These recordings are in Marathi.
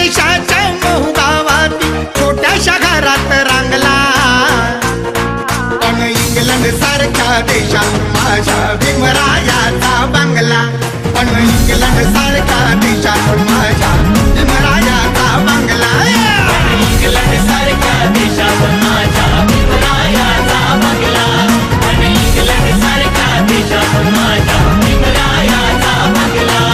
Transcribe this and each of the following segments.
देशाच्या महू गावाती छोट्याशा घरात रांगला, पण इंग्लंड सारख्या देशात माझ्या भीमरायाचा बंगला, पण इंग्लंड सारख्या देशात माझ्या भीमरायाचा बंगला, इंग्लंड सारख्या देशात माझ्या भीमरायाचा बंगला, पण इंग्लंड सारख्या देशात माझ्या भीमरायाचा बंगला.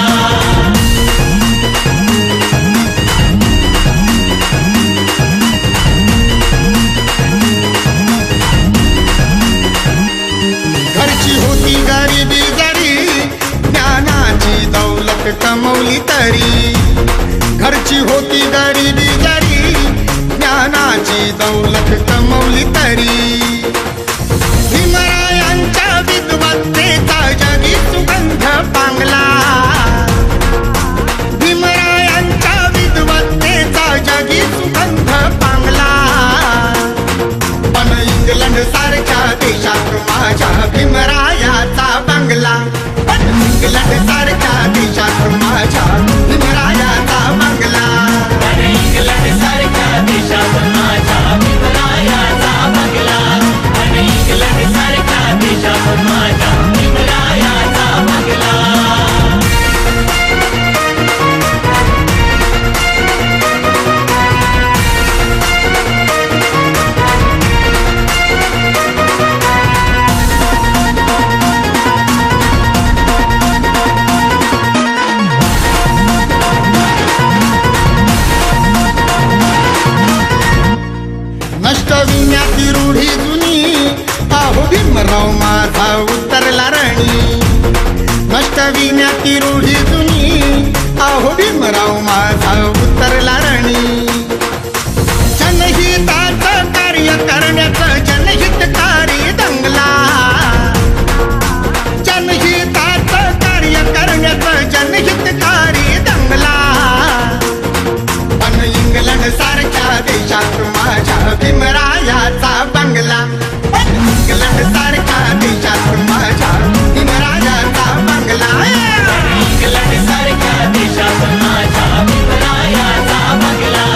घरची होती गरिबी जरी ज्ञानाची दौलत कमवली तरी, घरची होती गरिबी जरी ज्ञानाची दौलत कमवली तरी, भीमरायांच्या विद्वत्तेचा जगी सुगंध पांगला, भीमरायांच्या विद्वत्तेचा जगी सुगंध पांगला, पण इंग्लंड सारख्या देशात माझ्या भीमरायाचा बंगला, पण इंग्लंड सारख्या देशात माझ्या भीमरायाचा बंगला, पण इंग्लंड सारख्या देशात माझ्या भीमरायाचा बंगला, पण इंग्लंड सारख्या देशात माझ्या भीमरायाचा बंगला. नष्टविण्याची रूढी जुनी पाहू भीमराव माझा उतरला रणी, नष्टविण्याची रूढी जुनी पाहू भीमराव माझा उतरला रणी, जनहिताचं कार्य करण्याचं जनहितकारी दंगला, जनहिताचं कार्य करण्याचं जनहितकारी दंगला, पण इंग्लंड सारख्या देशात माझ्या भीमरायाचा बंगला, पण इंग्लंड सारख्या देशात माझ्या भीमरायाचा बंगला, इंग्लंड सारख्या देशात माझ्या भीमरायाचा बंगला,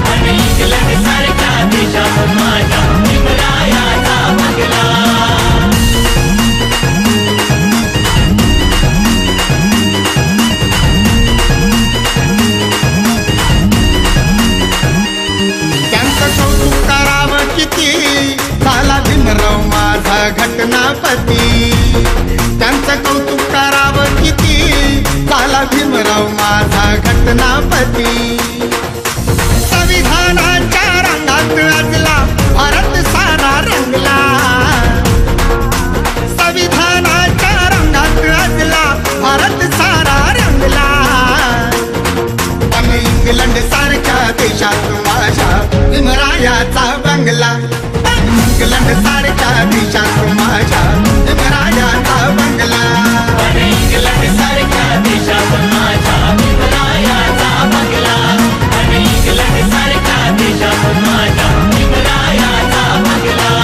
पण इंग्लंड सारख्या देशात माझ्या भीमरायाचा बंगला. त्यांचं कौतुक करावं किती झाला भीमराव माझा घटनापती, त्यांचं कौतुक करावं किती झाला भीमराव माझा घटनापती, संविधानाच्या रंगात रंगला भारत सारा रंगला, संविधानाच्या रंगात रंगला भारत सारा रंगला, पण इंग्लंड सारख्या देशात माझ्या भीमरायाचा बंगला, पण इंग्लंड सारख्या देशात माझ्या भीमरायाचा बंगला, पण इंग्लंड सारख्या देशात माझ्या भीमरायाचा बंगला, पण इंग्लंड सारख्या देशात माझ्या भीमरायाचा बंगला.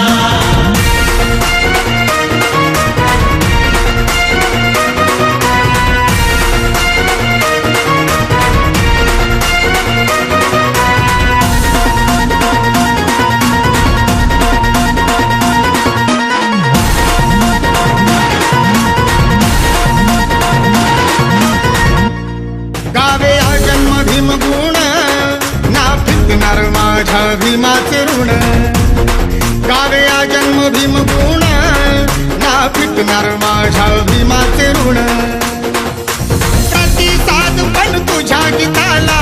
गावे हा जन्म भीमगुण ना फिरणार माझ्या भीमाचे ऋण, गावे हा जन्म भीमगुण ना फिरणार माझ्या भीमाचे ऋण, प्रतिसाद पण तुझ्या गीताला